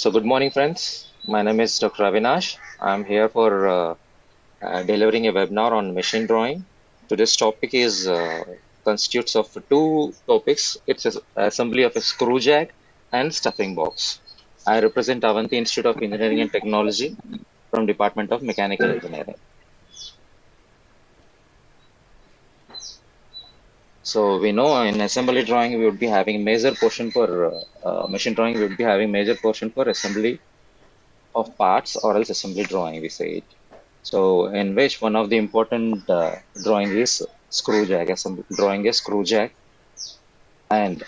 So, good morning, friends. My name is Dr. Avinash. I'm here for delivering a webinar on machine drawing. Today's topic is constitutes of two topics. It's assembly of a screw jack and stuffing box. I represent Avanti Institute of Engineering and Technology from Department of Mechanical Engineering. So we know in assembly drawing we would be having major portion for machine drawing. We would be having major portion for assembly of parts or else assembly drawing. We say it. So in which one of the important drawing is screw jack, drawing a screw jack. And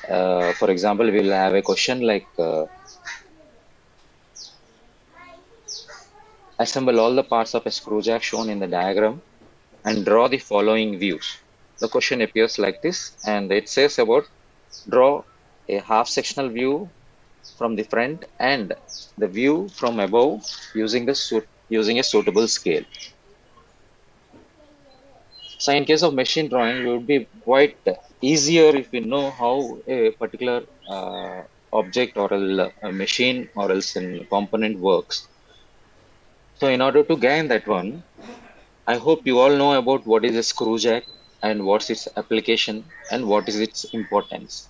for example, we'll have a question like assemble all the parts of a screw jack shown in the diagram and draw the following views. The question appears like this, and it says about draw a half sectional view from the front and the view from above using a suitable scale. So in case of machine drawing, it would be quite easier if we know how a particular object or a machine or else a component works. So in order to gain that one, I hope you all know about what is a screw jack and what's its application and what is its importance.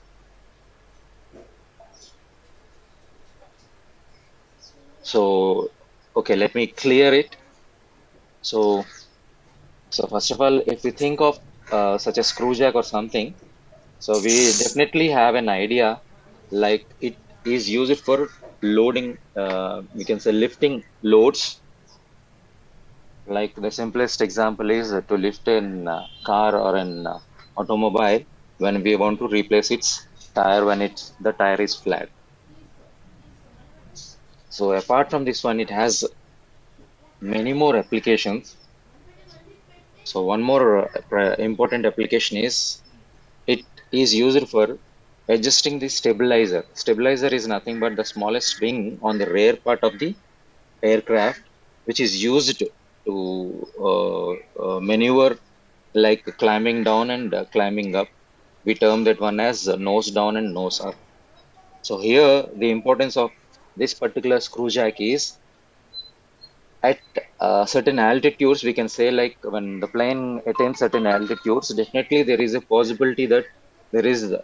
So, okay, let me clear it. So first of all, if we think of such a screw jack or something, so we definitely have an idea like it is used for loading, we can say lifting loads. Like the simplest example is to lift a car or an automobile when we want to replace its tire when the tire is flat. So apart from this one, it has many more applications. So one more important application is it is used for adjusting the stabilizer. Stabilizer is nothing but the smallest wing on the rear part of the aircraft, which is used to maneuver like climbing down and climbing up. We term that one as nose down and nose up. So here the importance of this particular screw jack is at certain altitudes, we can say like when the plane attains certain altitudes, definitely there is a possibility that there is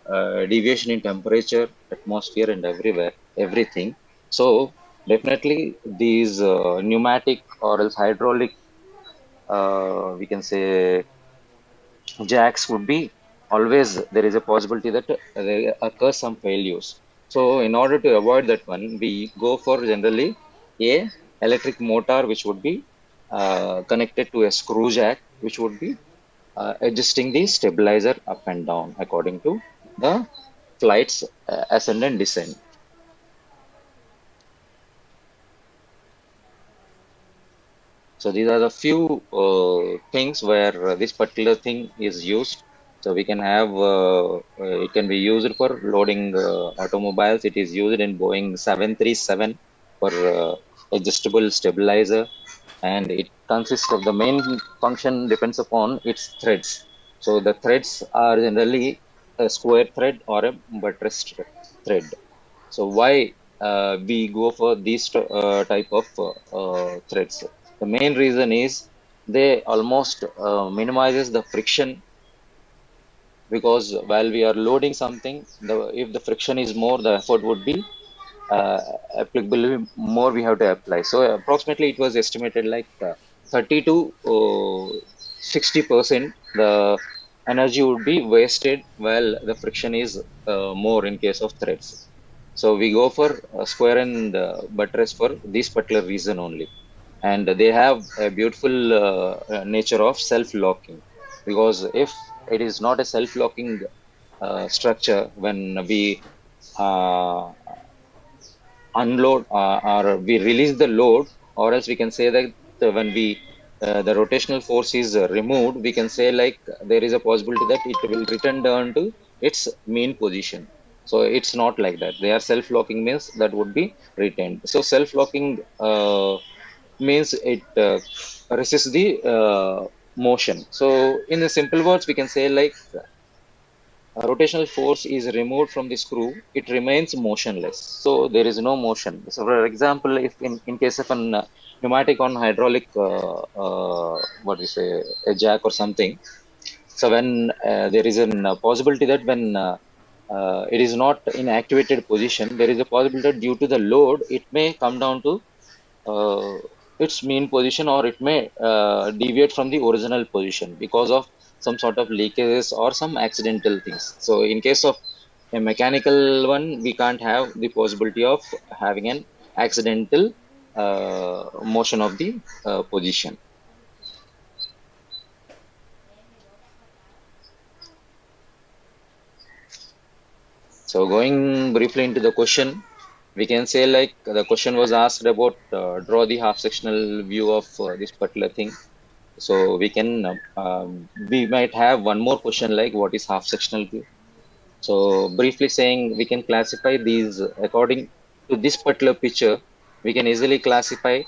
deviation in temperature, atmosphere, and everywhere, everything. So definitely these pneumatic or else hydraulic, we can say jacks would be always there is a possibility that there occurs some failures. So in order to avoid that one, we go for generally a electric motor which would be connected to a screw jack which would be adjusting the stabilizer up and down according to the flight's ascent and descent. So these are the few things where this particular thing is used. So we can have, it can be used for loading automobiles. It is used in Boeing 737 for adjustable stabilizer, and it consists of the main function depends upon its threads. So the threads are generally a square thread or a buttressed thread. So why we go for these type of threads? The main reason is they almost minimizes the friction, because while we are loading something, if the friction is more, the effort would be uh, applicable more we have to apply. So approximately it was estimated like 30 to 60% the energy would be wasted while the friction is more in case of threads. So we go for square and buttress for this particular reason only. And they have a beautiful nature of self-locking, because if it is not a self-locking structure, when we uh, unload or we release the load, or else we can say that when we the rotational force is removed, we can say like there is a possibility that it will return down to its mean position. So it's not like that. They are self-locking means that would be retained. So self-locking means it resists the motion. So in the simple words, we can say like rotational force is removed from the screw, it remains motionless. So there is no motion. So for example, if in case of an pneumatic on hydraulic, what do you say, a jack or something. So when there is a possibility that when it is not in activated position, there is a possibility that due to the load, it may come down to uh, its mean position, or it may deviate from the original position because of some sort of leakages or some accidental things. So in case of a mechanical one, we can't have the possibility of having an accidental motion of the position. So going briefly into the question, we can say like the question was asked about draw the half sectional view of this particular thing. So we can we might have one more question like what is half sectional view. So briefly saying, we can classify these according to this particular picture. We can easily classify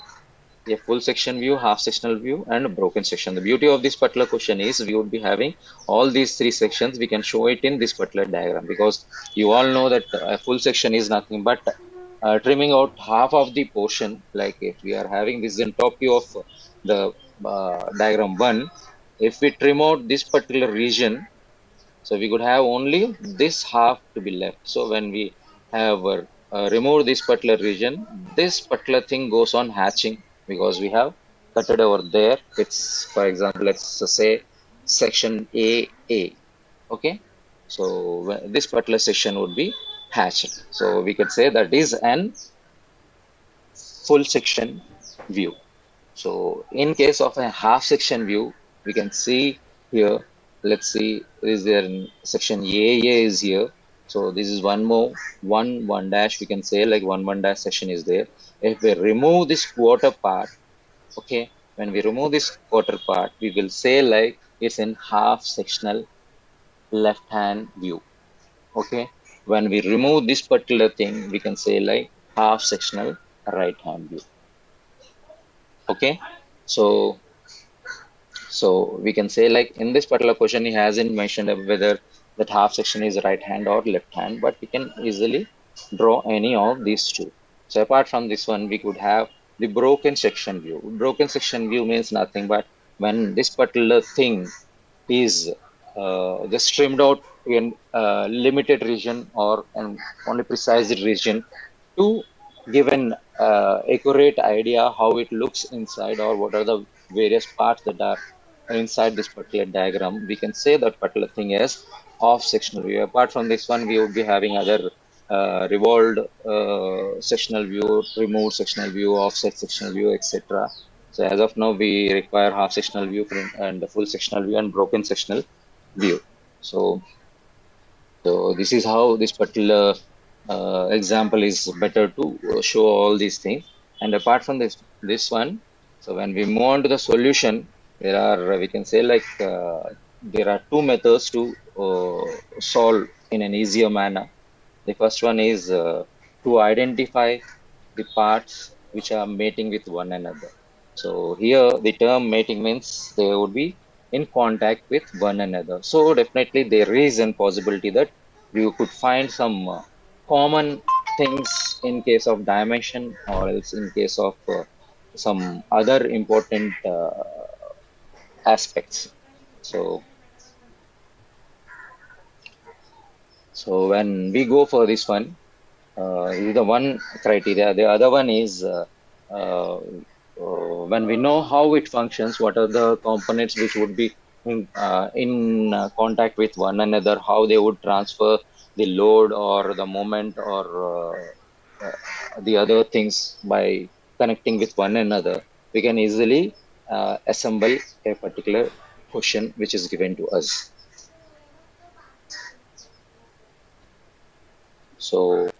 a full section view, half sectional view, and a broken section. The beauty of this particular question is we would be having all these three sections. We can show it in this particular diagram because you all know that a full section is nothing but trimming out half of the portion. Like if we are having this in top view of the diagram one, if we trim out this particular region, so we could have only this half to be left. So when we have removed this particular region, this particular thing goes on hatching because we have cut it over there. It's, for example, let's say section AA. Okay. So this particular section would be hatched. So we could say that is an full section view. So in case of a half section view, we can see here, let's see, is there in section AA is here. So this is one more, one dash, we can say like one dash section is there. If we remove this quarter part, okay, when we remove this quarter part, we will say like it's in half sectional left hand view. Okay. When we remove this particular thing, we can say like half sectional right hand view. Okay. So we can say like in this particular question, he hasn't mentioned whether that half section is right hand or left hand, but we can easily draw any of these two. So apart from this one, we could have the broken section view. Broken section view means nothing but when this particular thing is just trimmed out in a limited region or an only precise region to give an accurate idea how it looks inside or what are the various parts that are inside this particular diagram, we can say that particular thing is off sectional view. Apart from this one, we would be having other revolved sectional view, removed sectional view, offset sectional view, etc. So as of now, we require half sectional view and the full sectional view and broken sectional view. So, this is how this particular example is better to show all these things. And apart from this one, so when we move on to the solution, there are, we can say like there are two methods to solve in an easier manner. The first one is to identify the parts which are mating with one another. So here the term mating means they would be in contact with one another. So definitely there is a possibility that you could find some common things in case of dimension or else in case of some other important aspects. So when we go for this one, is the one criteria. The other one is uh, when we know how it functions, what are the components which would be in contact with one another, how they would transfer the load or the moment or the other things by connecting with one another, we can easily assemble a particular question which is given to us. So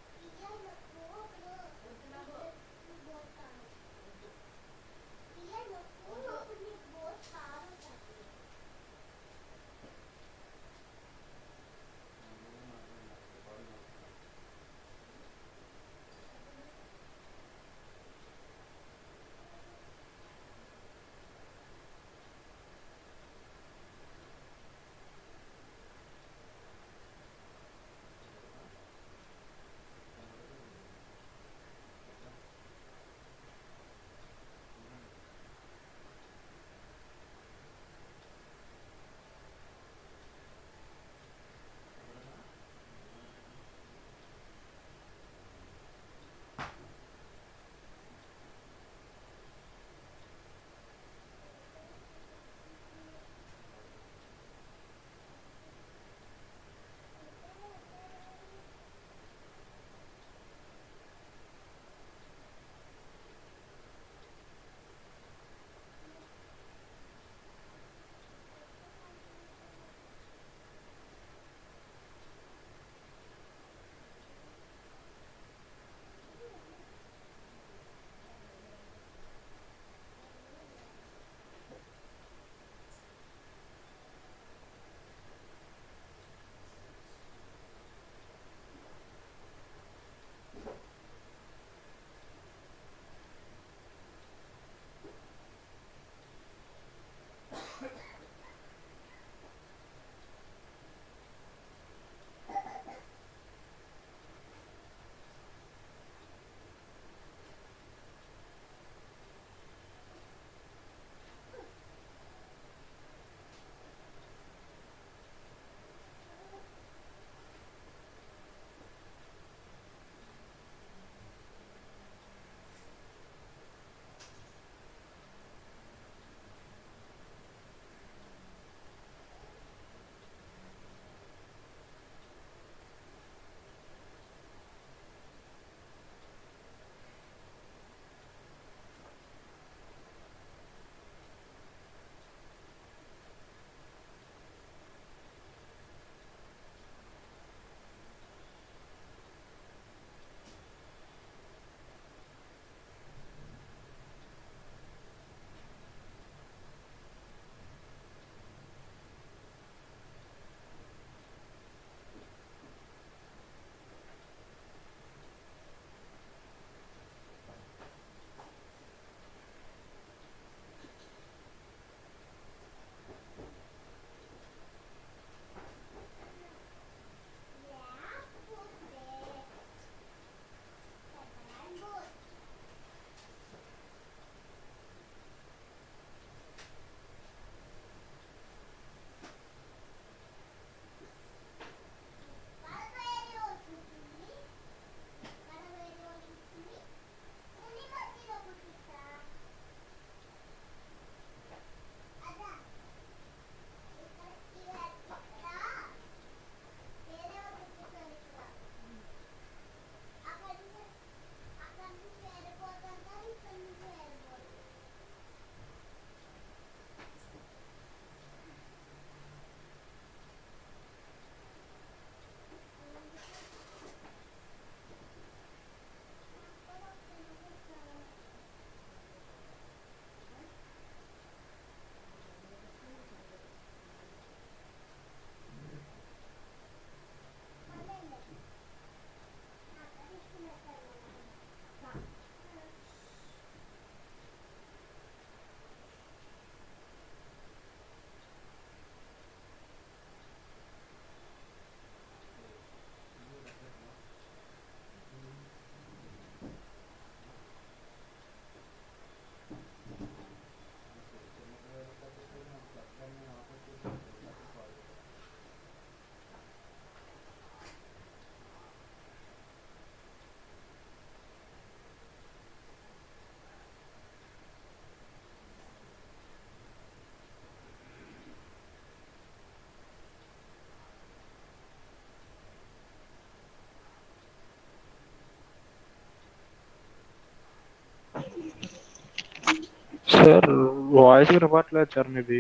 sir voice వినపట్లేదు sir మీది.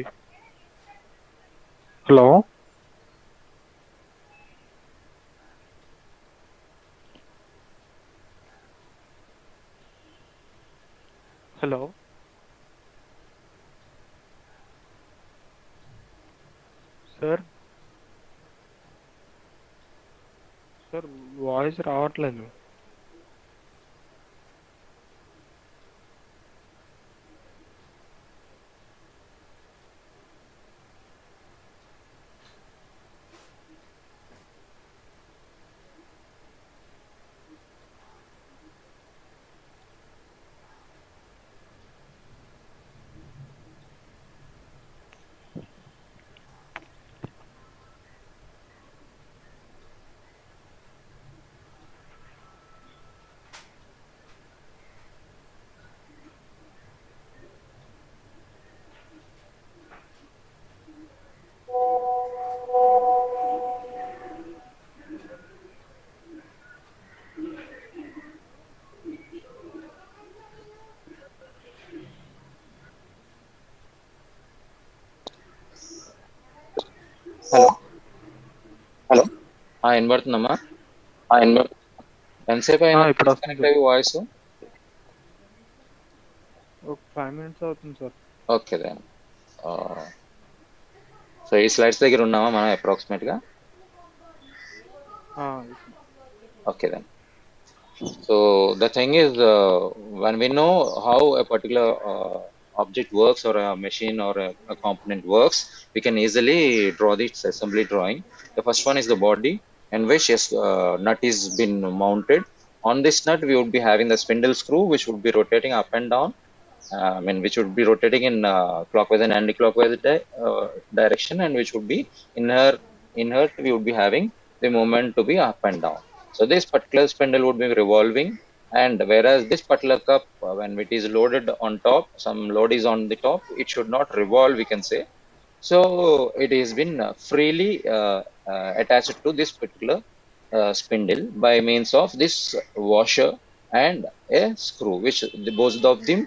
Hello hello sir sir voice రావట్లేదు. Hello. Hello వినబడుతుందమ్మా? ఆయన ఎంతసేపు అయినా ఇప్పుడు వస్తుంది disconnect sir. అయ్యి వాయిస్? ఒక 5 minutes అవుతుంది సార్. Okay then. సో ఈ స్లైడ్స్ దగ్గర ఉన్నామా మనం అప్రాక్సిమేట్ గా? Okay then. So the thing is, when we know how a particular object works or a machine or a component works, we can easily draw this assembly drawing. The first one is the body, in which nut is been mounted. On this nut, we would be having the spindle screw, which would be rotating up and down. Which would be rotating in clockwise and anti-clockwise direction, and which would be inert. We would be having the movement to be up and down. So this particular spindle would be revolving, and whereas this particular cup, when it is loaded on top, some load is on the top, it should not revolve, we can say. So it has been freely attached to this particular spindle by means of this washer and a screw, which both of them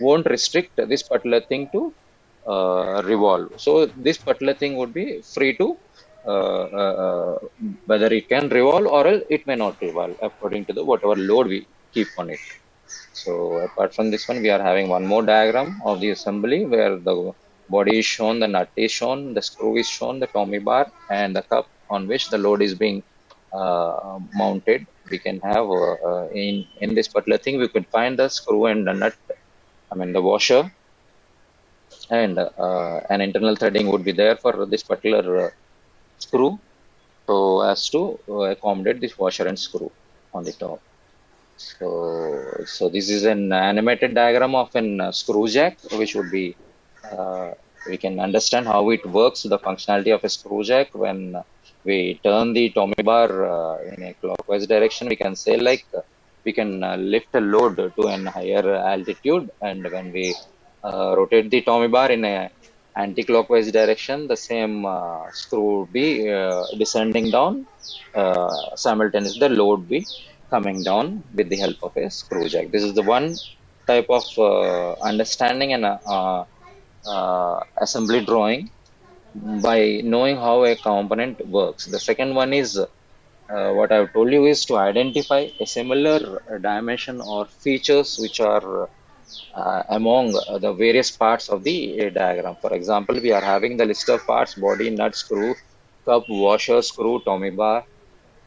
won't restrict this particular thing to revolve. So this particular thing would be free to whether it can revolve or else it may not revolve according to the whatever load we keep on it. So apart from this one, we are having one more diagram of the assembly where the body is shown, the nut is shown, the screw is shown, the tommy bar, and the cup on which the load is being mounted. We can have in this particular thing, we could find the screw and the nut, the washer, and an internal threading would be there for this particular screw, so as to accommodate this washer and screw on the top. So this is an animated diagram of an screw jack, which would be we can understand how it works, the functionality of a screw jack. When we turn the tommy bar in a clockwise direction, we can say like we can lift a load to an higher altitude, and when we rotate the tommy bar in a anti-clockwise direction, the same screw would be descending down, simultaneously the load be coming down with the help of a screw jack. This is the one type of understanding and assembly drawing by knowing how a component works. The second one is what I've told you is to identify a similar dimension or features which are among the various parts of the diagram. For example, we are having the list of parts: body, nut, screw, cup, washer, screw, tommy bar.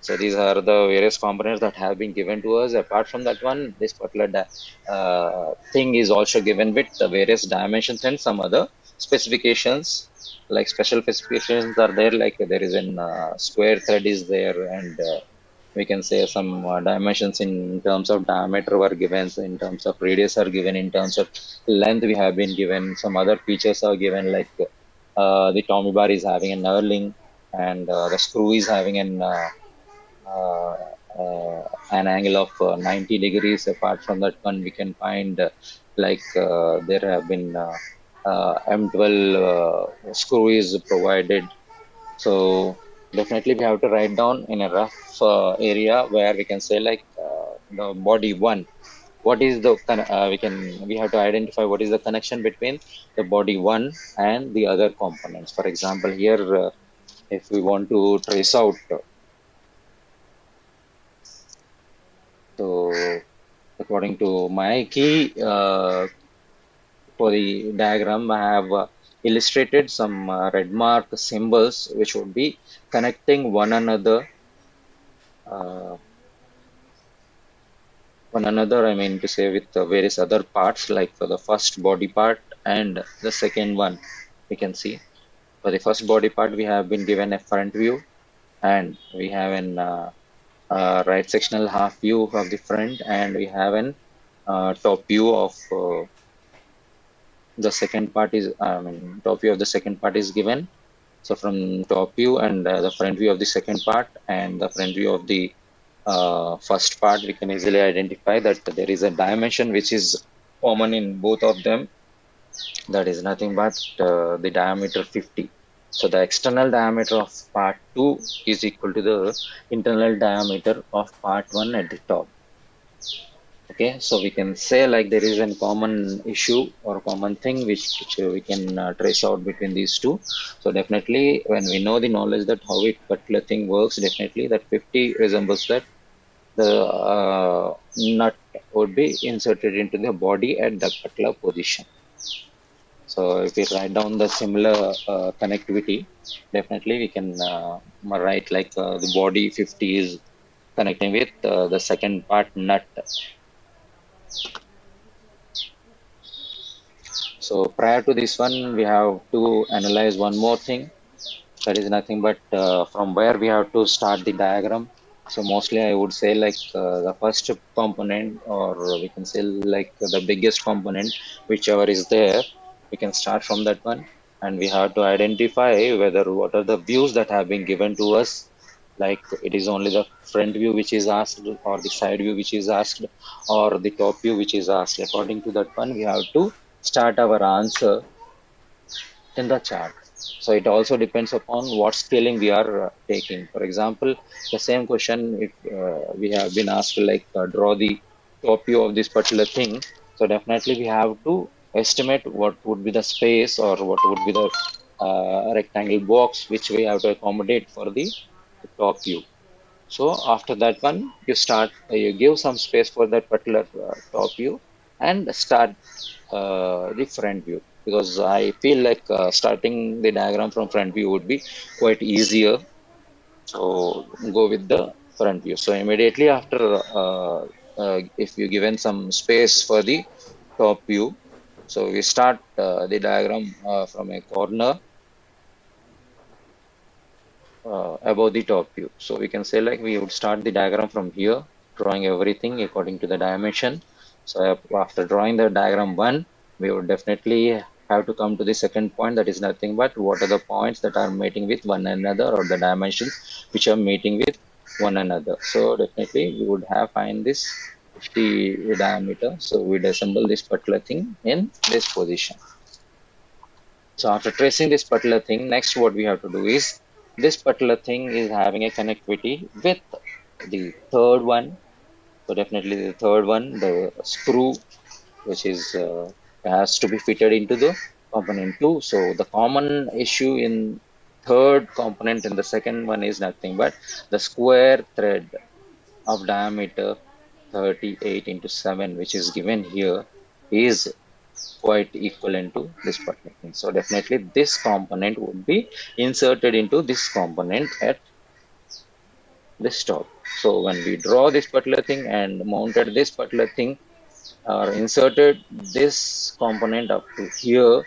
So these are the various components that have been given to us. Apart from that one, this particular thing is also given with the various dimensions and some other specifications. Like special specifications are there, like there is an square thread is there, and we can say some dimensions in terms of diameter were given, so in terms of radius are given, in terms of length we have been given, some other features are given, like the tommy bar is having an knurling, and the screw is having uh, an angle of 90 degrees. Apart from that one, we can find there have been M12 screw is provided. So definitely we have to write down in a rough area where we can say like the body one. what is the we have to identify what is the connection between the body one and the other components. For example, here if we want to trace out, so according to my key, for the diagram, I have illustrated some red mark symbols which would be connecting uh, one another, I mean to say, with various other parts, like for the first body part and the second one. We can see for the first body part we have been given a front view, and we have an right sectional half view of the front, and we have an top view of the second part is, I mean, top view of the second part is given. So from top view and the front view of the second part and the front view of the first part, we can easily identify that there is a dimension which is common in both of them. That is nothing but the diameter 50. So the external diameter of part 2 is equal to the internal diameter of part 1 at the top. Okay, so we can say like there is a common issue or common thing which we can trace out between these two. So definitely when we know the knowledge that how it particular thing works, definitely that 50 resembles that the nut would be inserted into the body at that particular position. So if we write down the similar connectivity, definitely we can write like the body 50 is connecting with the second part nut. So prior to this one, we have to analyze one more thing. That is nothing but from where we have to start the diagram. So mostly I would say like the first component, or we can say like the biggest component, whichever is there, we can start from that one. And we have to identify whether what are the views that have been given to us. Like it is only the front view which is asked, or the side view which is asked, or the top view which is asked. According to that one, we have to start our answer in the chart. So it also depends upon what scaling we are taking. For example, the same question, if we have been asked to like draw the top view of this particular thing, so definitely we have to estimate what would be the space or what would be the rectangle box which we have to accommodate for the top view. So after that one, you start, you give some space for that particular top view and start the front view, because I feel like starting the diagram from front view would be quite easier. So go with the front view. So immediately after, if you given some space for the top view, so we start the diagram from a corner above the top view. So we can say like we would start the diagram from here, drawing everything according to the dimension. So after drawing the diagram 1, we would definitely have to come to the second point. That is nothing but what are the points that are meeting with one another, or the dimensions which are meeting with one another. So definitely we would have find this 50 diameter. So we'd assemble this particular thing in this position. So after tracing this particular thing, next what we have to do is, this particular thing is having a connectivity with the third one. So definitely the third one, the screw, which is has to be fitted into the component 2. So the common issue in third component and the second one is nothing but the square thread of diameter 38 into 7, which is given here, is quite equivalent to this particular thing. So definitely this component would be inserted into this component at this top. So when we draw this particular thing and mounted this particular thing, or inserted this component up to here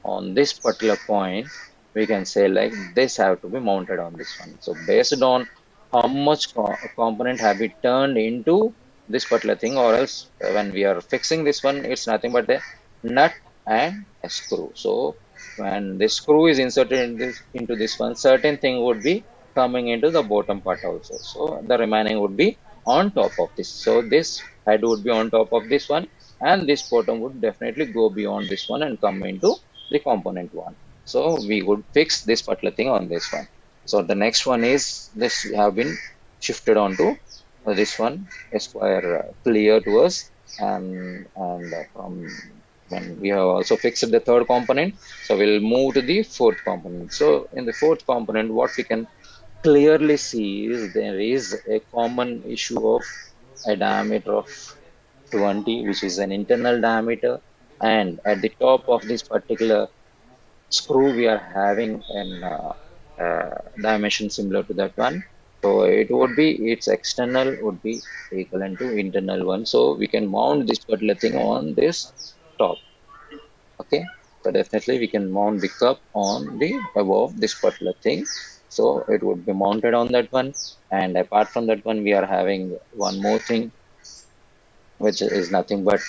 on this particular point, we can say like this have to be mounted on this one. So based on how much component have been turned into this particular thing, or else when we are fixing this one, it's nothing but a nut and a screw. So when this screw is inserted into this one, certain thing would be coming into the bottom part also. So the remaining would be on top of this. So this head would be on top of this one, and this bottom would definitely go beyond this one and come into the component 1. So we would fix this particular thing on this one. So the next one is this have been shifted onto this one Esquire clear to us, and from when we have also fixed the third component, so we'll move to the fourth component. So in the fourth component, what we can clearly see is there is a common issue of a diameter of 20, which is an internal diameter, and at the top of this particular screw we are having an dimension similar to that one. So it would be, its external would be equivalent to internal one, so we can mount this particular thing on this top. Okay, so definitely we can mount the cup on the above this particular thing, so it would be mounted on that one. And apart from that one, we are having one more thing, which is nothing but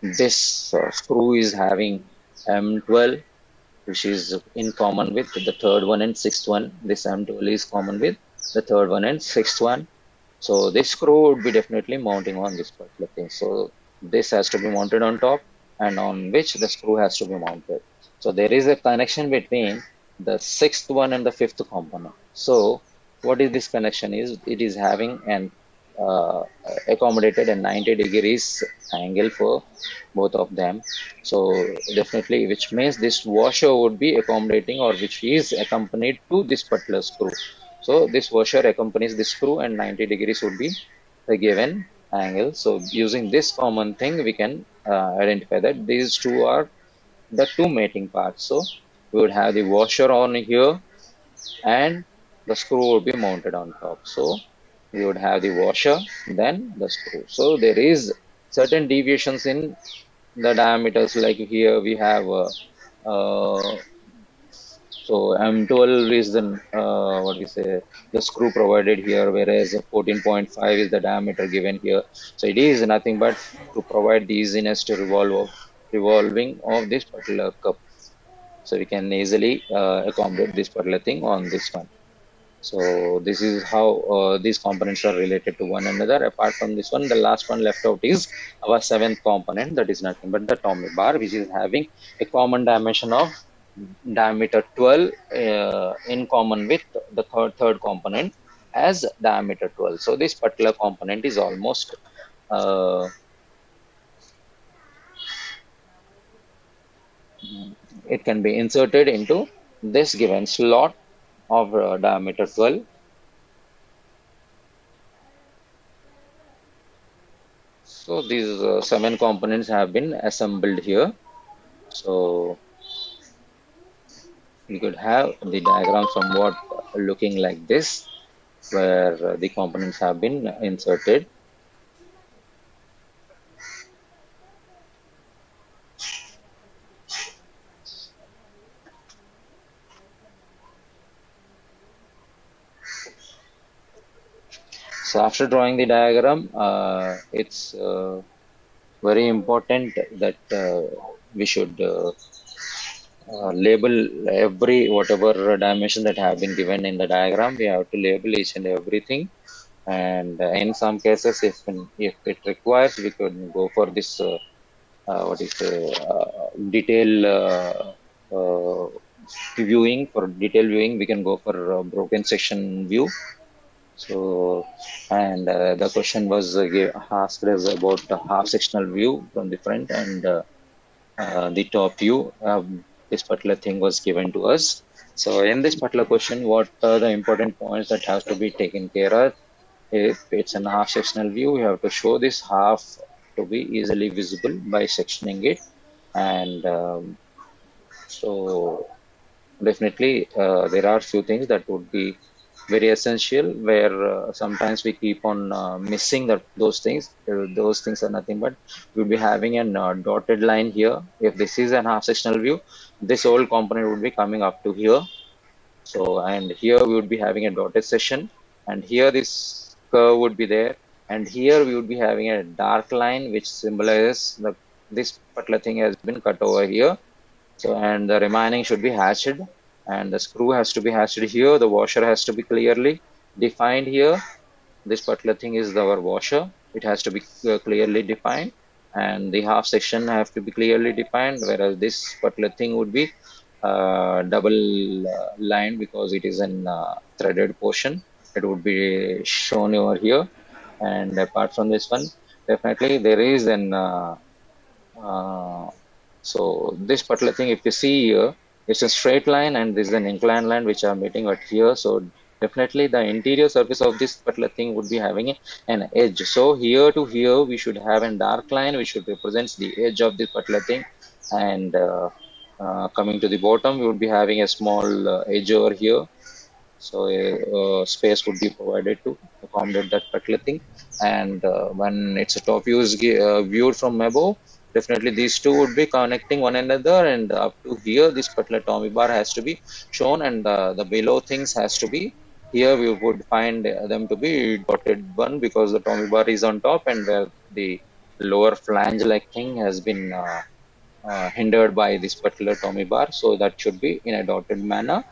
this screw is having M12, which is in common with the third one and sixth one. This M12 is common with the third one and sixth one. So this screw would be definitely mounting on this particular thing. So this has to be mounted on top, and on which the screw has to be mounted. So there is a connection between the sixth one and the fifth component. So what is this connection is, it is having an uh, accommodated a 90 degrees angle for both of them. So definitely, which means this washer would be accommodating, or which is accompanied to this particular screw. So this washer accompanies the screw, and 90 degrees would be the given angle. So using this common thing, we can identify that these two are the two mating parts. So we would have the washer on here, and the screw would be mounted on top. So we would have the washer, then the screw. So there is certain deviations in the diameters. Like here we have uh, so M12 is the what we say, the screw provided here, whereas 14.5 is the diameter given here. So it is nothing but to provide the easiness to revolving of this particular cup. So we can easily accommodate this particular thing on this one. So this is how these components are related to one another. Apart from this one, the last one left out is our seventh component, that is nothing but the Tommy bar, which is having a common dimension of diameter 12 in common with the third component as diameter 12. So this particular component is almost it can be inserted into this given slot of diameter 12. So these seven components have been assembled here. So you could have the diagram somewhat looking like this, where the components have been inserted. So after drawing the diagram, it's very important that we should label every whatever dimension that have been given in the diagram. We have to label each and everything. And in some cases, if it requires, we could go for this what is detail viewing. For detail viewing, we can go for broken section view. So, and the question was asked as about the half sectional view from the front and the top view. This particular thing was given to us. So in this particular question, what are the important points that has to be taken care of? If it's a half sectional view, we have to show this half to be easily visible by sectioning it. And so definitely there are few things that would be very essential, where sometimes we keep on missing those things. Those things are nothing but we'll be having a dotted line here. If this is an half sectional view, this whole component would be coming up to here. So, and here we would be having a dotted section, and here this curve would be there, and here we would be having a dark line which symbolizes this particular thing has been cut over here. So, and the remaining should be hatched, and the screw has to be hatched here. The washer has to be clearly defined here. This particular thing is our washer. It has to be clearly defined, and the half section have to be clearly defined, whereas this particular thing would be double lined because it is an threaded portion. It would be shown over here. And apart from this one, definitely there is an uh, so this particular thing, if you see here, it's a straight line and this is an inclined line which are meeting at here. So definitely the interior surface of this particular thing would be having an edge. So here to here, we should have a dark line which should represent the edge of this particular thing. And coming to the bottom, we would be having a small edge over here. So space would be provided to accommodate that particular thing. And when it's a top view is viewed from above, definitely these two would be connecting one another, and up to here this particular Tommy bar has to be shown, and the below things has to be here. We would find them to be dotted one because the Tommy bar is on top, and the lower flange like thing has been hindered by this particular Tommy bar, so that should be in a dotted manner.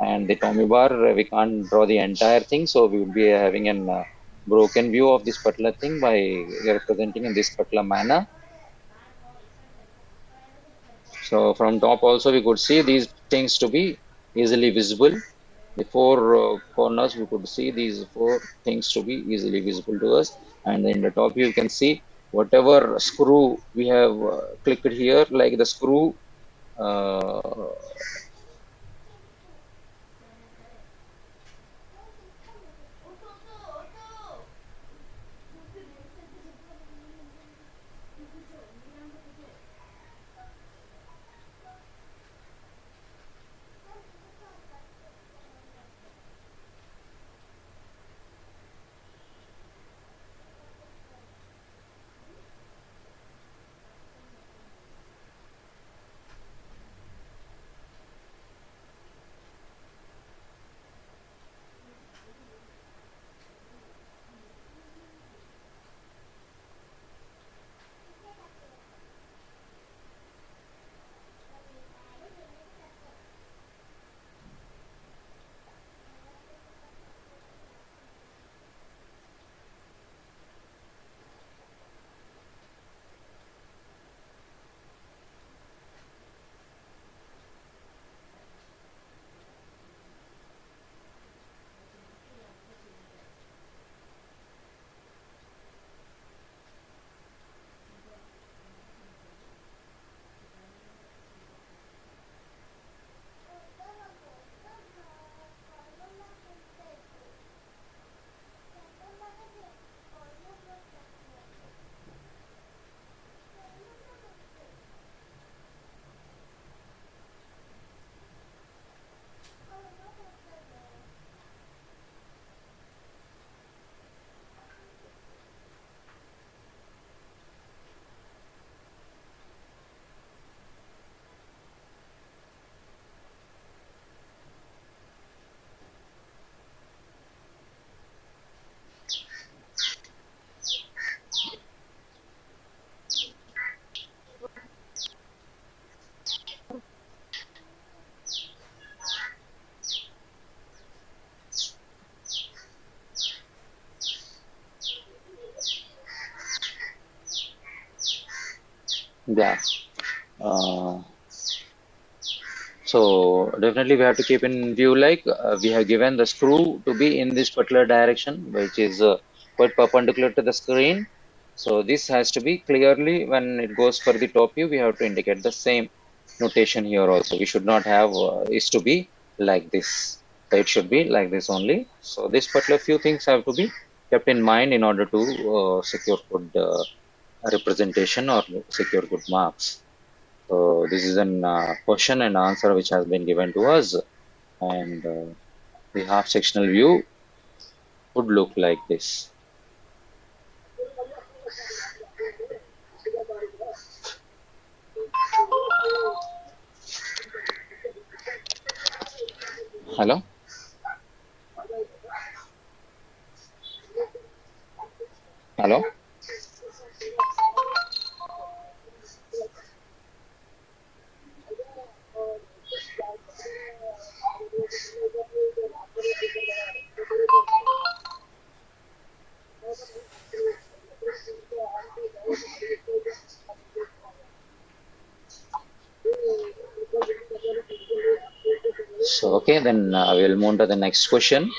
And the Tommy bar, we can't draw the entire thing, so we will be having an broken view of this particular thing by representing in this particular manner. So from top also we could see these things to be easily visible. The four corners, we could see these four things to be easily visible to us. And in the top you can see whatever screw we have clicked here, like the screw uh, yeah. Uh, so definitely we have to keep in view, like we have given the screw to be in this particular direction, which is quite perpendicular to the screen. So this has to be clearly, when it goes for the top view, we have to indicate the same notation here also. We should not have is to be like this. So it should be like this only. So this particular few things have to be kept in mind in order to secure good representation or secure good marks. So this is an question and answer which has been given to us, and the half sectional view would look like this. Hello? Hello? So okay, then we'll move to the next question.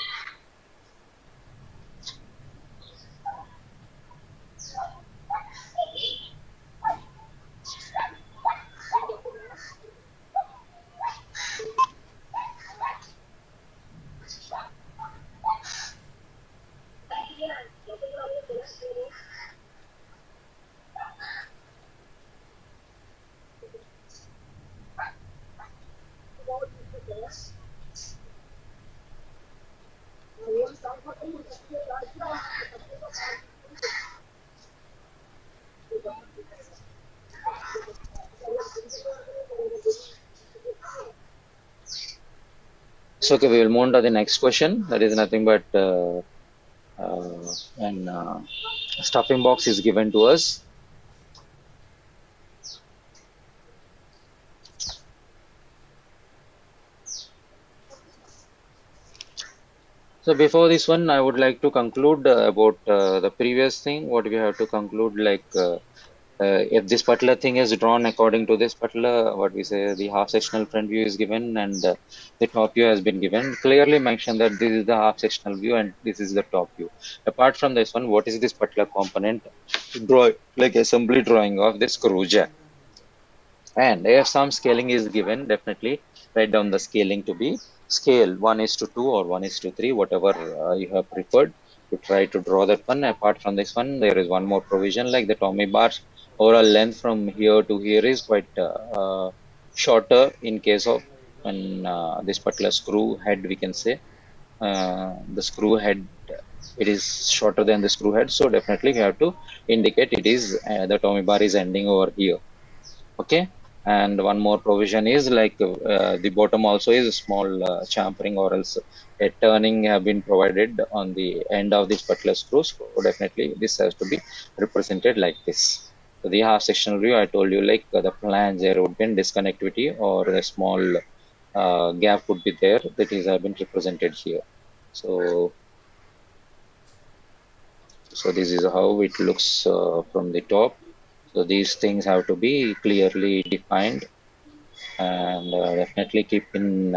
So okay, we will move on to the next question. That is nothing but when stuffing box is given to us. So before this one, I would like to conclude about the previous thing. What we have to conclude, like if this particular thing is drawn according to this particular, what we say, the half sectional front view is given and the top view has been given. Clearly mention that this is the half sectional view and this is the top view. Apart from this one, what is this particular component? Draw like assembly drawing of this screw jack. And if some scaling is given, definitely write down the scaling to be scale 1 is to 2 or 1 is to 3, whatever you have preferred to try to draw that one. Apart from this one, there is one more provision like the Tommy bar overall length from here to here is quite shorter in case of when this particular screw head, we can say the screw head, it is shorter than the screw head. So definitely we have to indicate it is the Tommy bar is ending over here. Okay, and one more provision is like the bottom also is a small champering or else a turning have been provided on the end of this particular screw. So definitely this has to be represented like this. So the half sectional view, I told you like the flange there would be disconnectivity or a small gap would be there, that is have been represented here. So this is how it looks from the top. So these things have to be clearly defined and definitely keep in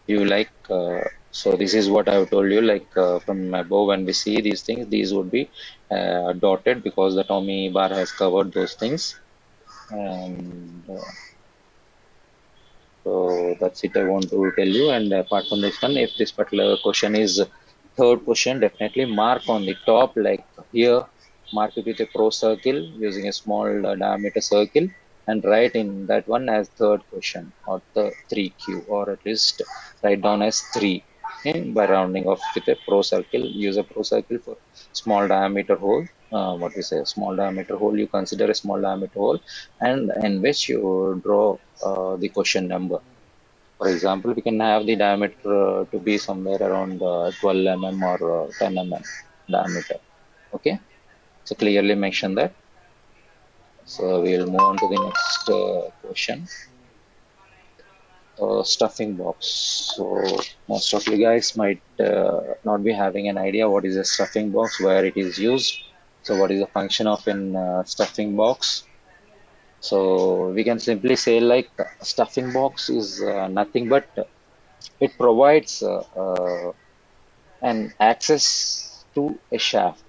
you like so this is what I've told you, like from above when we see these things, these would be dotted because the Tommy bar has covered those things. And so that's it I want to tell you. And apart from this one, if this particular question is third question, definitely mark on the top, like here, mark it with a pro circle using a small diameter circle and write in that one as third question or the 3Q, or at least write down as 3 by rounding off with a pro circle. Use a pro circle for small diameter hole. What we say, small diameter hole, you consider a small diameter hole and in which you draw the question number. For example, we can have the diameter to be somewhere around 12 mm or 10 mm diameter. Okay, so clearly mention that. So we will move on to the next question. Stuffing box. So most of you guys might not be having an idea what is a stuffing box, where it is used. So what is the function of an stuffing box? So we can simply say like stuffing box is nothing but it provides an access to a shaft.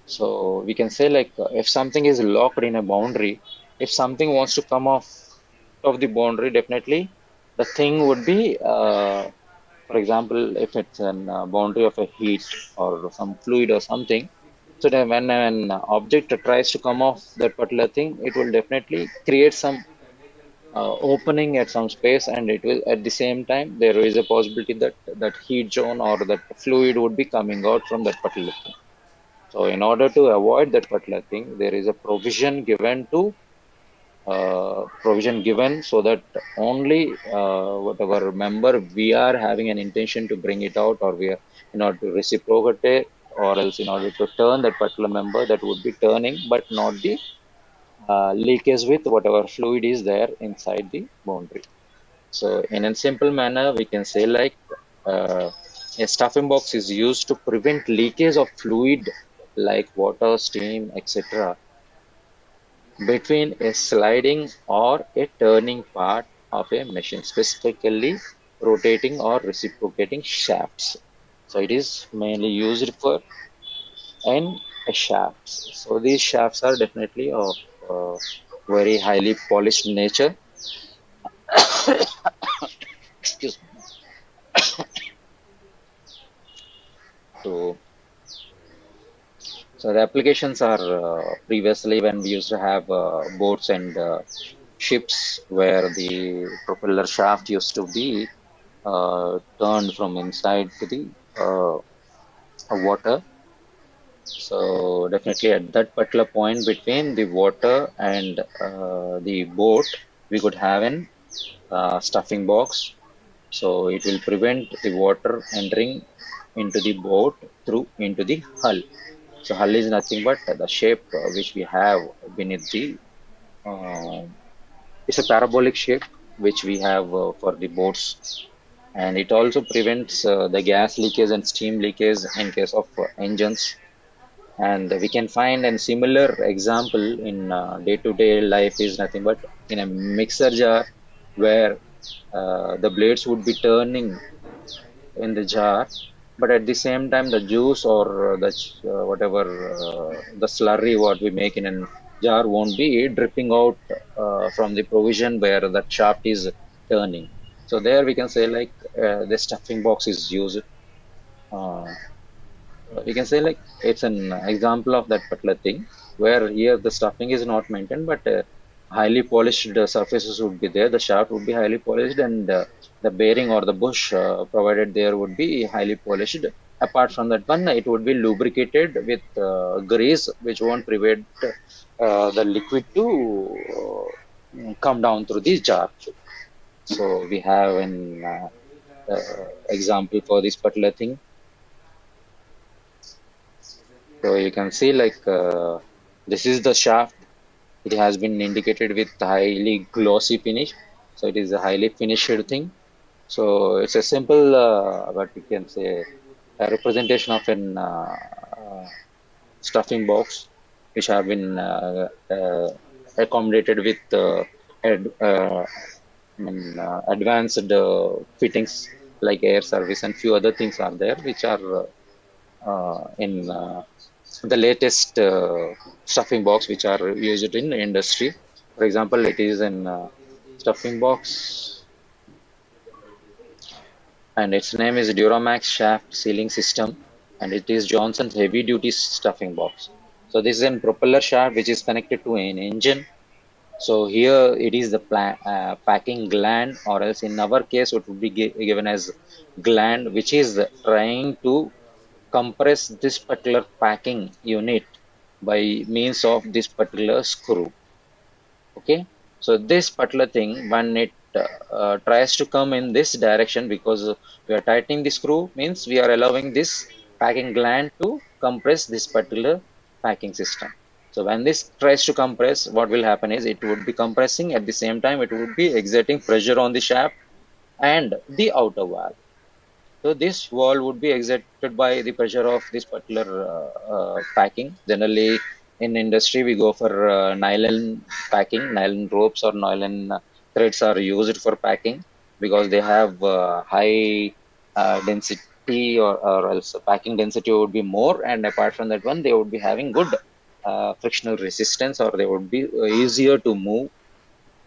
So we can say like if something is locked in a boundary, if something wants to come off of the boundary, definitely the thing would be, for example, if it's an boundary of a heat or some fluid or something. So then when an object tries to come off that particular thing, it will definitely create some opening at some space, and it will at the same time there is a possibility that that heat zone or that fluid would be coming out from that particular thing. So in order to avoid that particular thing, there is a provision given to provision given so that only whatever member we are having an intention to bring it out, or we are in order to reciprocate it, or else in order to turn that particular member, that would be turning, but not the leakage with whatever fluid is there inside the boundary. So in a simple manner, we can say like a stuffing box is used to prevent leakage of fluid like water, steam, etc. between a sliding or a turning part of a machine, specifically rotating or reciprocating shafts. So it is mainly used for in shafts. So these shafts are definitely of very highly polished nature. Excuse me. So, so the applications are previously when we used to have boats and ships where the propeller shaft used to be turned from inside to the water. So definitely at that particular point between the water and the boat, we could have an stuffing box. So it will prevent the water entering into the boat through into the hull. So hull is nothing but the shape which we have beneath the. It's a parabolic shape which we have for the boats, and it also prevents the gas leakage and steam leakage in case of engines. And we can find a similar example in day-to-day life is nothing but in a mixer jar where the blades would be turning in the jar, but at the same time the juice or the whatever the slurry what we make in a jar won't be dripping out from the provision where the shaft is turning. So there we can say like the stuffing box is used. Uh, we can say like it's an example of that particular thing where here the stuffing is not maintained, but highly polished surfaces would be there. The shaft would be highly polished, and the bearing or the bush provided there would be highly polished. Apart from that one, it would be lubricated with grease, which won't prevent the liquid to come down through the jar. So we have an example for this particular thing. So you can see like this is the shaft. It has been indicated with highly glossy finish. So it is a highly finished thing. So it's a simple, what we can say, a representation of an stuffing box, which have been accommodated with advanced fittings like air service and few other things are there, which are in the latest stuffing box which are used in industry. For example, it is an stuffing box and its name is Duramax shaft sealing system, and it is Johnson's heavy duty stuffing box. So this is a propeller shaft which is connected to an engine. So here it is the packing gland, or else in our case it would be given as gland, which is trying to compress this particular packing unit by means of this particular screw. Okay, so this particular thing, when it tries to come in this direction, because we are tightening the screw, means we are allowing this packing gland to compress this particular packing system. So when this tries to compress, what will happen is it would be compressing, at the same time it would be exerting pressure on the shaft and the outer valve. So this wall would be exerted by the pressure of this particular packing. Generally, in industry, we go for nylon packing. Nylon ropes or nylon threads are used for packing because they have high density, or else packing density would be more. And apart from that one, they would be having good frictional resistance, or they would be easier to move.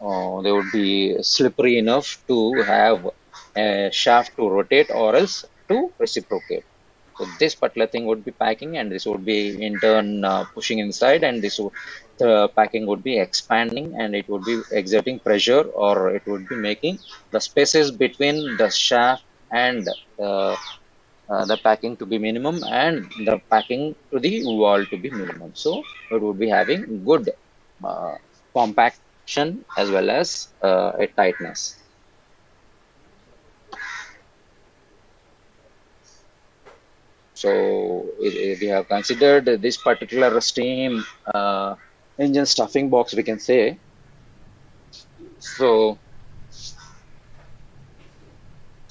They would be slippery enough to have a shaft to rotate or else to reciprocate. So this particular thing would be packing, and this would be in turn pushing inside, and the packing would be expanding, and it would be exerting pressure, or it would be making the spaces between the shaft and the packing to be minimum, and the packing to the wall to be minimum. So it would be having good compaction as well as a tightness. So we have considered this particular steam engine stuffing box, we can say. So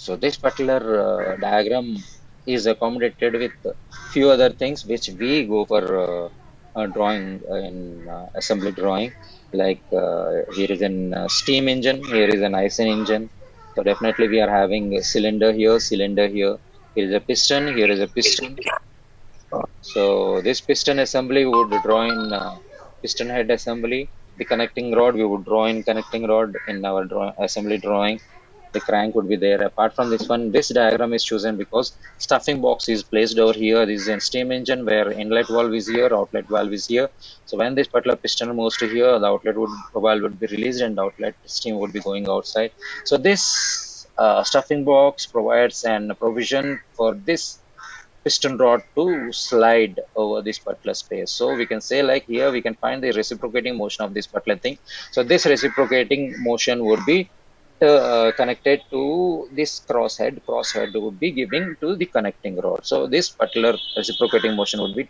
this particular diagram is accommodated with few other things which we go for drawing in assembly drawing. Like here is an steam engine, here is an ICE engine. So definitely we are having a cylinder here, cylinder here. Here is a piston, here is a piston. So this piston assembly we would draw in piston head assembly. The connecting rod we would draw in connecting rod in our assembly drawing. The crank would be there. Apart from this one, this diagram is chosen because stuffing box is placed over here. This is a steam engine where inlet valve is here, outlet valve is here. So when this particular piston moves to here, the outlet valve would be released and outlet steam would be going outside. So this stuffing box provides an provision for this piston rod to slide over this particular space. So we can say like here we can find the reciprocating motion of this particular thing. So this reciprocating motion would be connected to this crosshead would be giving to the connecting rod. So this particular reciprocating motion would be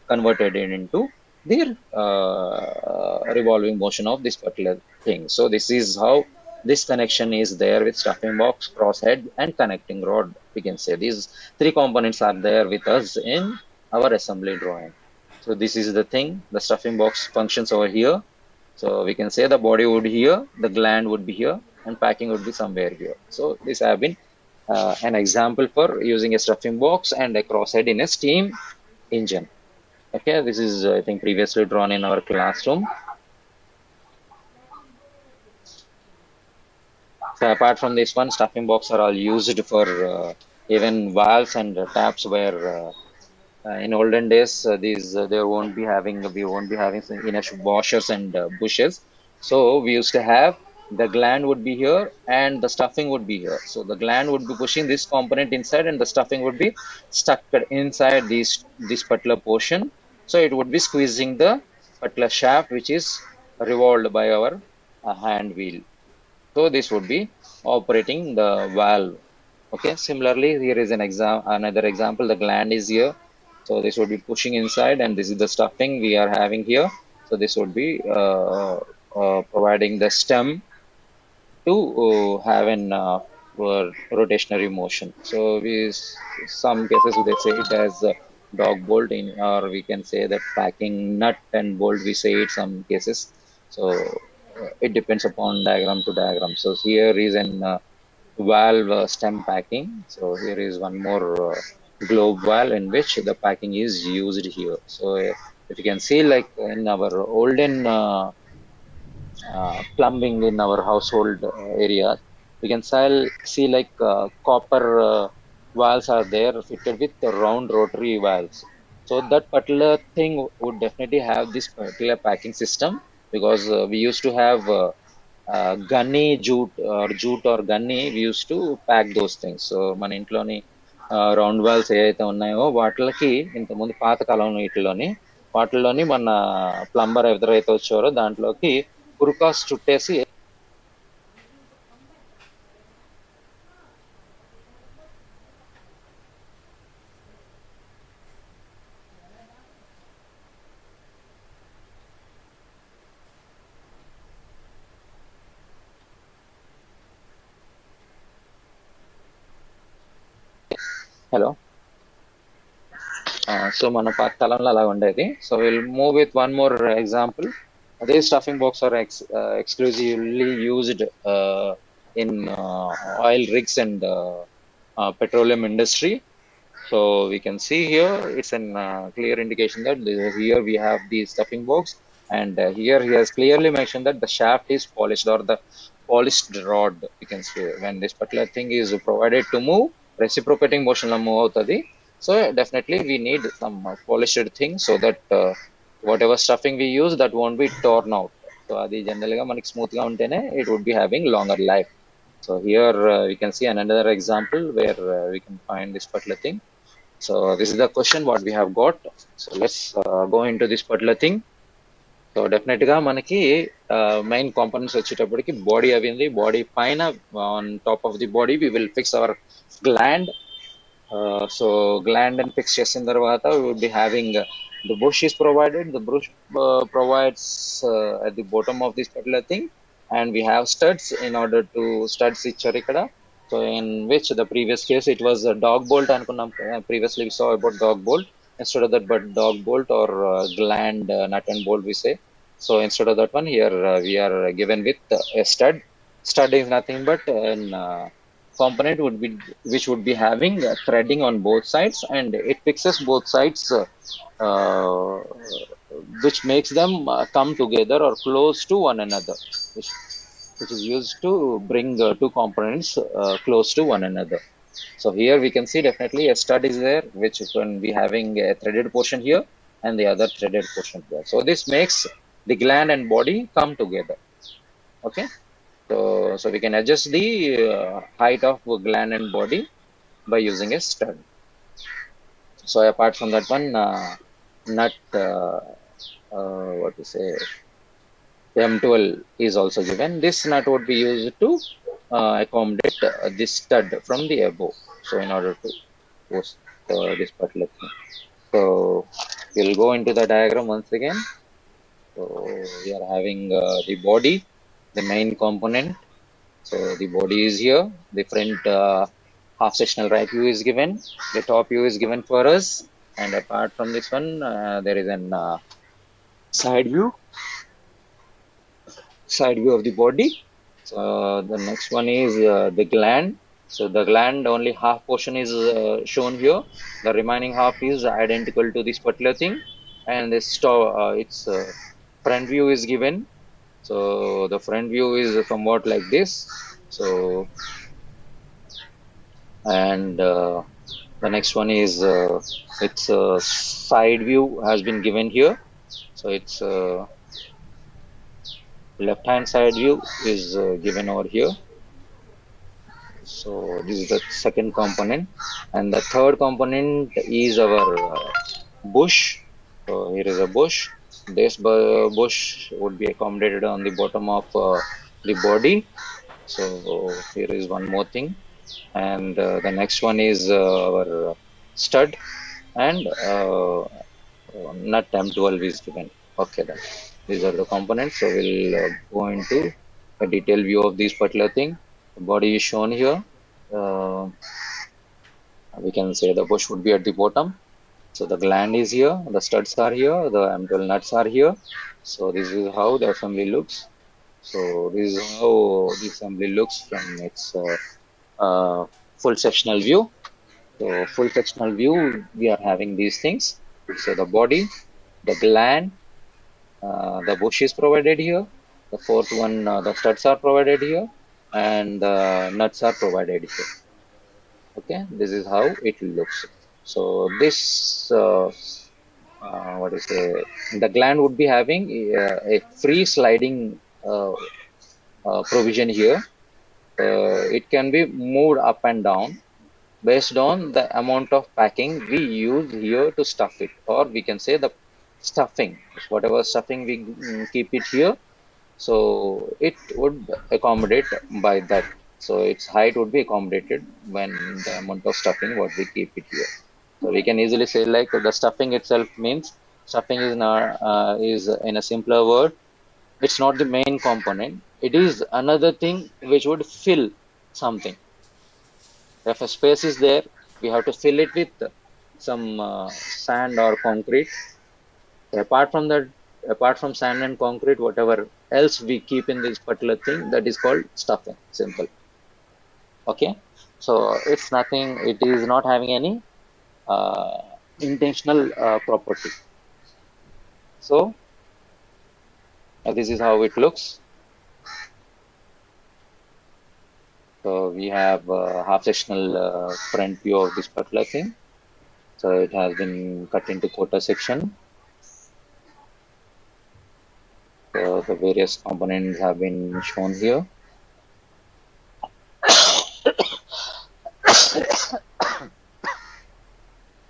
converted into the revolving motion of this particular thing. So this is how this connection is there with stuffing box, crosshead, and connecting rod. We can say these three components are there with us in our assembly drawing. So this is the thing. The stuffing box functions over here. So we can say the body would be here, the gland would be here, and packing would be somewhere here. So this have been an example for using a stuffing box and a crosshead in a steam engine. Okay, this is I think previously drawn in our classroom. So apart from this one, stuffing box are all used for even valves and taps where in olden days they won't be having we won't be having enough washers and bushes. So we used to have the gland would be here and the stuffing would be here. So the gland would be pushing this component inside and the stuffing would be stuck inside this particular portion. So it would be squeezing the particular shaft which is revolved by our hand wheel. So this would be operating the valve. Okay, similarly here is another example. The gland is here, so this would be pushing inside, and this is the stuffing we are having here. So this would be providing the stem to have an rotationary motion. So some cases they say it as a dog bolt in, or we can say that packing nut and bolt, we say it some cases. So it depends upon diagram to diagram. So here is an valve stem packing. So here is one more globe valve in which the packing is used here. So if you can see, like in our olden plumbing in our household area, we can see like copper valves are there fitted with the round rotary valves. So that particular thing would definitely have this particular packing system, because we used to have gunny jute or gunny, we used to pack those things. So మన ఇంట్లోని round walls ఏవైతే ఉన్నాయో వాటికి ఇంతకుముందు పాతకాలం వాటిల్లోని మన plumber ఎవరైతే వచ్చారో దాంట్లోకి పురుకాస్ చుట్టేసి హలో సో మన పాతకాలంలో అలా ఉండేది. So will move with one more example. These stuffing box are exclusively used in oil rigs and petroleum industry. So we can see here it's a clear indication that here we have the stuffing box, and here he has clearly mentioned that the shaft is polished, or the polished rod. You can see when this particular thing is provided to move, reciprocating motion lo move avutadi. So definitely we need some polished thing, so that whatever stuffing we use, that won't be torn out. So adi generally ga maniki smooth ga untene it would be having longer life. So here we can see another example where we can find this particular thing. So this is the question what we have got. So let's go into this particular thing. So definitely గా మనకి main components వచ్చేటప్పటికి body అవింది. Body పైన on top of the body we will fix our gland. So gland and fix చేసిన తర్వాత we would be having the bush is provided. The bush provides at the bottom of this particular thing, and we have studs in order to studs ఇచ్చారు ఇక్కడ. So in which the previous case it was a dog bolt అనుకున్నాం. Previously we saw about dog bolt. Instead of that, but dog bolt or gland nut and bolt we say. So instead of that one, here we are given with a stud. Stud is nothing but an component which would be having threading on both sides, and it fixes both sides, uh, which makes them come together or close to one another, which is used to bring two components close to one another. So here we can see definitely a stud is there, which can be having a threaded portion here and the other threaded portion here. So this makes the gland and body come together. Okay. So we can adjust the height of gland and body by using a stud. So apart from that one, nut, what to say, M12 is also given. This nut would be used to accommodate this stud from the above. So in order to post this particular thing. So we'll go into the diagram once again. So we are having the body, the main component. So the body is here. The front half sectional right view is given. The top view is given for us. And apart from this one, there is an side view of the body. So the next one is the gland. So the gland only half portion is shown here. The remaining half is identical to this particular thing, and this its front view is given. So the front view is somewhat like this. So and the next one is its side view has been given here. So its left hand side view is given over here. So this is the second component, and the third component is our bush. So here is a bush. This bush would be accommodated on the bottom of the body. So here is one more thing, and the next one is our stud, and nut M12 is given. Okay, then these are the components. So we'll go into a detailed view of this particular thing. The body is shown here. We can say the bush would be at the bottom. So the gland is here, the studs are here, the M12 nuts are here. So this is how the assembly looks. So this is how the assembly looks from its full sectional view. So full sectional view, we are having these things. So the body, the gland, the bush is provided here. The fourth one, the studs are provided here, and the nuts are provided here. Okay, this is how it looks. So this, what is it? The gland would be having a free sliding provision here. It can be moved up and down based on the amount of packing we use here to stuff it, or we can say the stuffing, whatever stuffing we keep it here. So it would accommodate by that. So its height would be accommodated when the amount of stuffing what we keep it here. So we can easily say like the stuffing itself means stuffing is not is in a simpler word. It's not the main component. It is another thing which would fill something. If a space is there, we have to fill it with some sand or concrete. Apart from that, apart from sand and concrete, whatever else we keep in this particular thing, that is called stuffing. Simple. Okay. So it's nothing. It is not having any intentional property. So this is how it looks. So we have half sectional front view of this particular thing. So it has been cut into quarter section. So the various components have been shown here.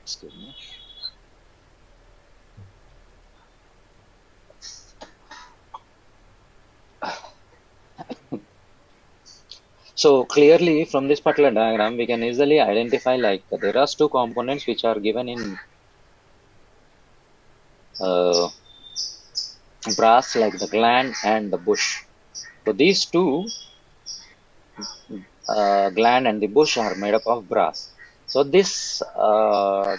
Excuse me. So clearly from this particular diagram, we can easily identify like there are two components which are given in brass, like the gland and the bush. So these two, gland and the bush, are made up of brass. So this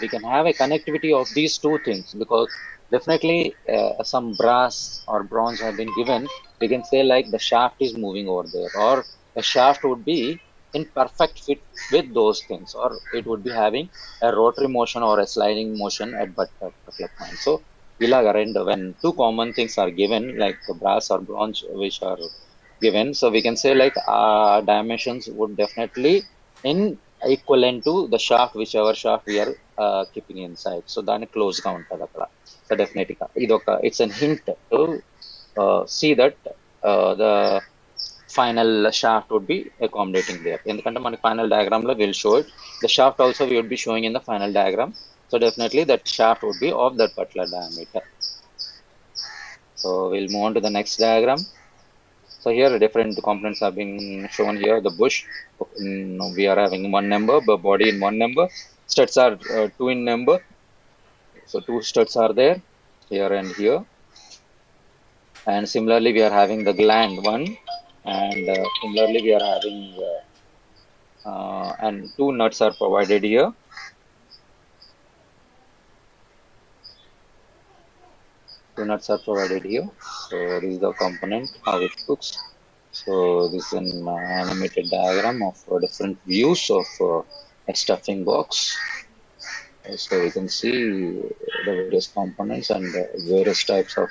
we can have a connectivity of these two things, because definitely some brass or bronze have been given. We can say like the shaft is moving over there, or the shaft would be in perfect fit with those things, or it would be having a rotary motion or a sliding motion at particular point. So when two common things are given, like brass or bronze, which are given, so we can say like dimensions would definitely in equivalent to the shaft, whichever shaft we are keeping inside. So then close గా ఉంటుంది అక్కడ. So definitely it's a hint to see that the final shaft would be accommodating there. ఎందుకంటే మనకి final diagram లో we'll show it. The shaft also we would be showing in the final diagram. So definitely that shaft would be of that particular diameter. So we'll move on to the next diagram. So here different components are being shown here. The bush, we are having one number, the body in one number. Studs are two in number. So two studs are there, here and here. And similarly, we are having the gland one. And similarly, we are having, and two nuts are provided here. Two nuts are provided here. So this is the component, how it looks. So this is an animated diagram of different views of a stuffing box. So you can see the various components and various types of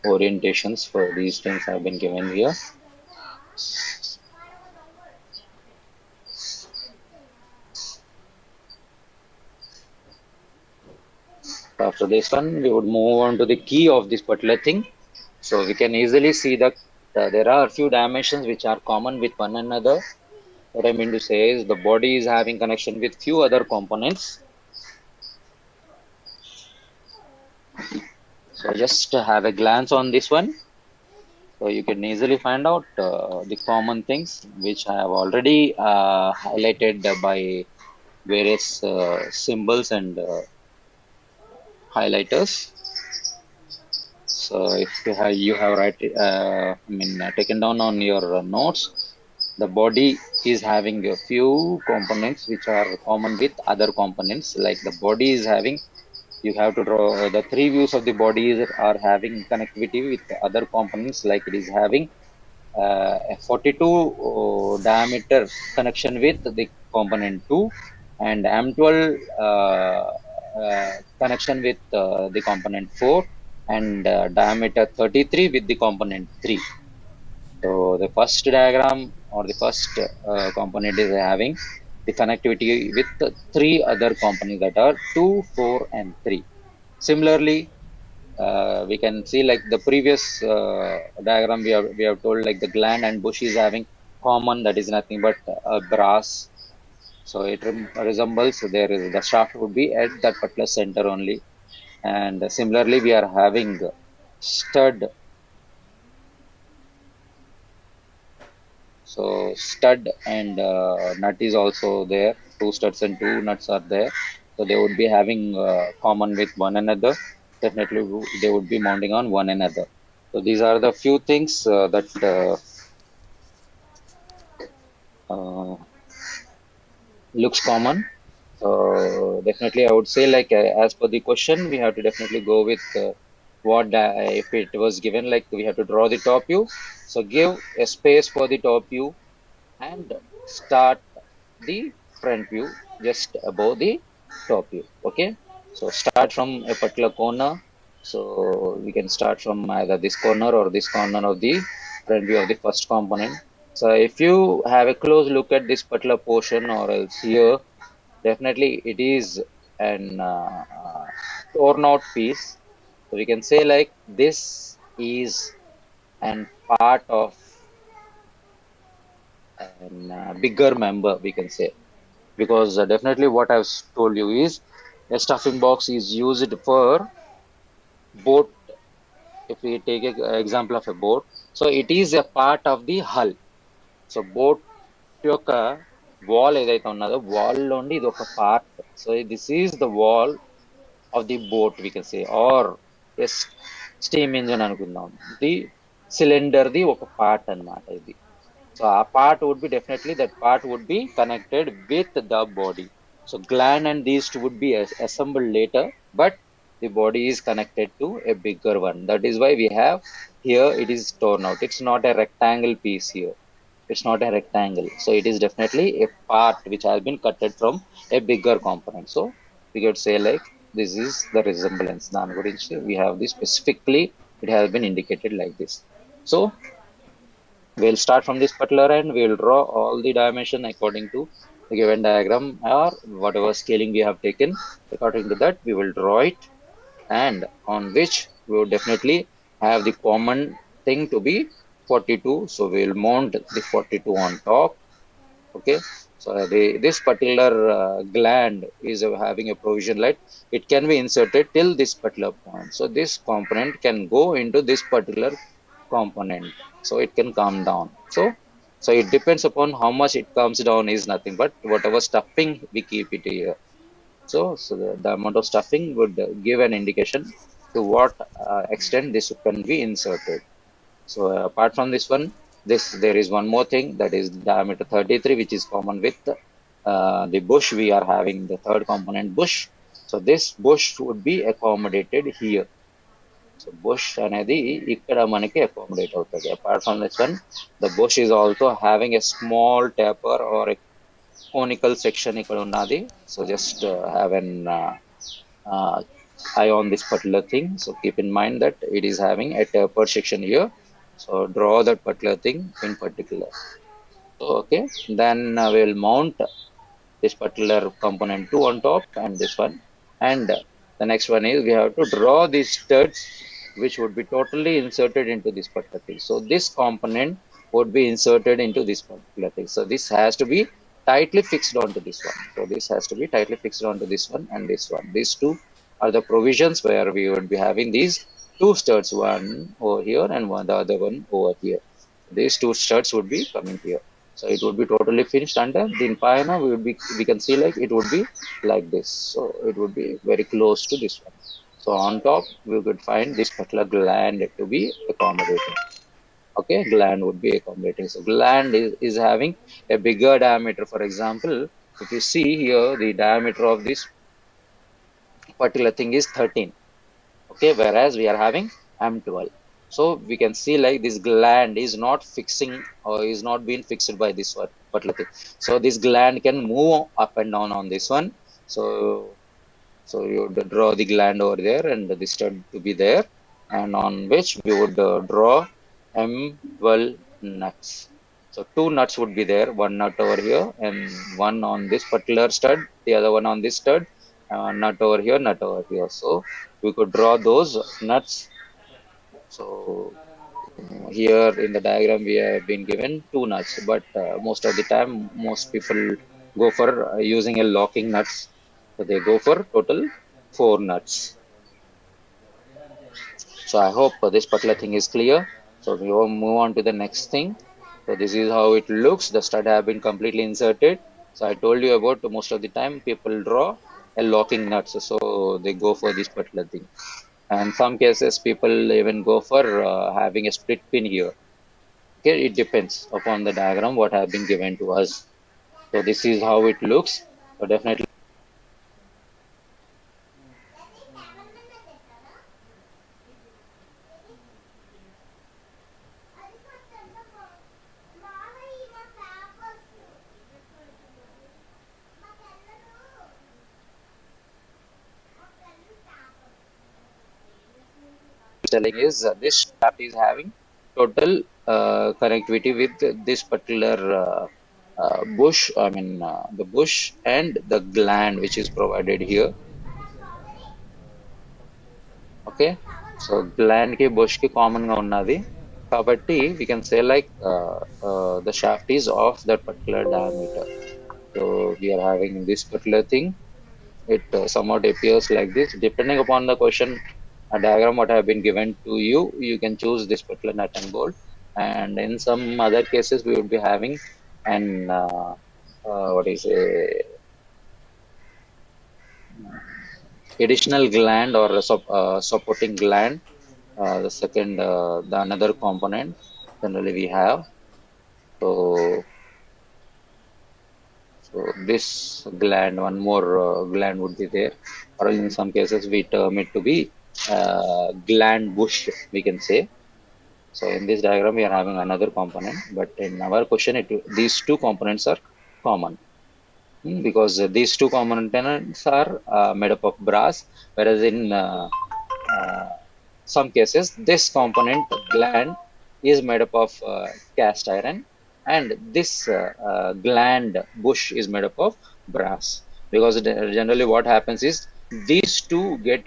orientations for these things have been given here. After this one, we would move on to the key of this particular thing. So we can easily see that there are a few dimensions which are common with one another. What I mean to say is the body is having connection with few other components. So just have a glance on this one. So you can easily find out the common things which I have already highlighted by various symbols and highlighters. So if you have taken down on your notes, the body is having a few components which are common with other components. Like the body is having, you have to draw the three views of the body are having connectivity with other components. Like it is having a 42 diameter connection with the component 2 and M12 connection with the component 4 and diameter 33 with the component 3. So the first diagram or the first component is having the connectivity with three other components that are 2, 4 and 3. Similarly, we can see like the previous diagram we have told like the gland and bush is having common, that is nothing but brass. So it resembles, there is the shaft would be at that particular center only. And similarly, we are having stud. So stud and nut is also there. Two studs and two nuts are there. So they would be having common with one another. Definitely they would be mounting on one another. So these are the few things that looks common. So definitely I would say like as per the question, we have to definitely go with what if it was given like we have to draw the top view. So give a space for the top view and start the front view just above the top view. Okay, so start from a particular corner. So we can start from either this corner or this corner of the front view of the first component. So if you have a close look at this particular portion or else here, definitely it is an torn out piece. So we can say like this is an part of a bigger member, we can say, because definitely what I've told you is a stuffing box is used for boat. If we take an example of a boat, so it is a part of the hull. So boat యొక్క wall ఏదైతే ఉన్నదో wall లోండి ఇది ఒక part. So this is the wall of the boat we can say, or as steam engine అనుకుందాం, the cylinder the ఒక part అన్నమాట ఇది. సో ఆ part would be definitely that part would be connected with the body. So gland and these two would be assembled later, but the body is connected to a bigger one. That is why we have here it is torn out. It's not a rectangle piece here. It's not a rectangle. So it is definitely a part which has been cutted from a bigger component. So we could say like this is the resemblance. We have this specifically, it has been indicated like this. So we'll start from this particular end. We'll draw all the dimension according to the given diagram or whatever scaling we have taken. According to that, we will draw it, and on which we will definitely have the common thing to be 42. So we'll mount the 42 on top. Okay, So this particular gland is having a provision like it can be inserted till this particular point. So this component can go into this particular component. So it can come down. So it depends upon how much it comes down is nothing but whatever stuffing we keep it here. So the amount of stuffing would give an indication to what extent this can be inserted. So apart from this one, there is one more thing that is diameter 33, which is common with the bush. We are having the third component bush. So this bush would be accommodated here. So bush అనేది ఇక్కడ మనకి accommodate అవుతుంది. Apart from this one, the bush is also having a small taper or a conical section ఇక్కడ ఉన్నది. So just have an uh, eye on this particular thing. So keep in mind that it is having a taper section here. So draw that particular thing in particular. So okay, then we will mount this particular component 2 on top and this one. And the next one is we have to draw these studs which would be totally inserted into this particular thing. So this component would be inserted into this particular thing. So this has to be tightly fixed onto this one. So this has to be tightly fixed onto this one and this one. These two are the provisions where we would be having these two studs, one over here and the other one over here. These two studs would be coming here. So it would be totally finished under the paina. We can see like it would be like this. So it would be very close to this one. So on top we could find this particular gland to be accommodating. Okay, gland would be accommodating. So gland is having a bigger diameter. For example, if you see here, the diameter of this particular thing is 13. Okay, whereas we are having M12. So we can see like this gland is not fixing or is not being fixed by this one particular thing. So this gland can move up and down on this one. So you would draw the gland over there and the stud to be there, and on which we would draw M12 nuts. So two nuts would be there, one nut over here and one on this particular stud, the other one on this stud, nut over here, nut over here. So we could draw those nuts. So here in the diagram we have been given two nuts, but most of the time most people go for using a locking nuts. So they go for total 4 nuts. So I hope this particular thing is clear. So we will move on to the next thing. So this is how it looks. The stud have been completely inserted. So I told you about most of the time people draw a locking nuts. So they go for this particular thing. And some cases people even go for having a split pin here. Okay, it depends upon the diagram what have been given to us. So this is how it looks. So definitely telling is this shaft is having total connectivity with this particular bush. I mean the bush and the gland which is provided here. Okay, so gland ki bush ki common ga unnadi kabatti we can say like the shaft is of that particular diameter. So we are having this particular thing. It somewhat appears like this. Depending upon the question diagram what have been given to you, you can choose this particular nut and bolt. And in some other cases, we would be having an what is a additional gland or a supporting gland. The second, the another component generally we have. So this gland, one more gland would be there, or in some cases we term it to be gland bush, we can say. So in this diagram we are having another component, but in our question these two components are common because these two components are made up of brass, whereas in some cases this component gland is made up of cast iron, and this gland bush is made up of brass, because generally what happens is these two get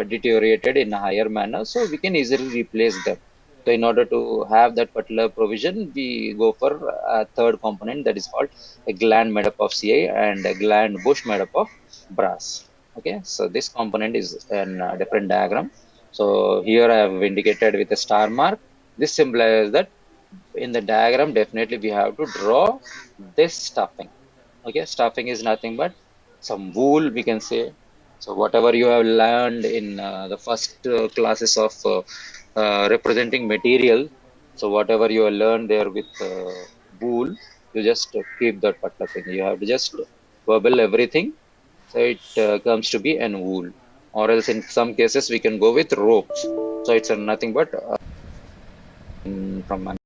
deteriorated in a higher manner, so we can easily replace them. So in order to have that particular provision, we go for a third component that is called a gland made up of Ca and a gland bush made up of brass. Okay, so this component is in a different diagram. So here I have indicated with a star mark. This symbolizes that in the diagram, definitely we have to draw this stuffing. Okay, stuffing is nothing but some wool, we can say. So whatever you have learned in the first classes of representing material, so whatever you have learned there with wool, you just keep that particular thing. You have to just verbal everything, so it comes to be an wool. Or else in some cases we can go with ropes. So it's nothing but from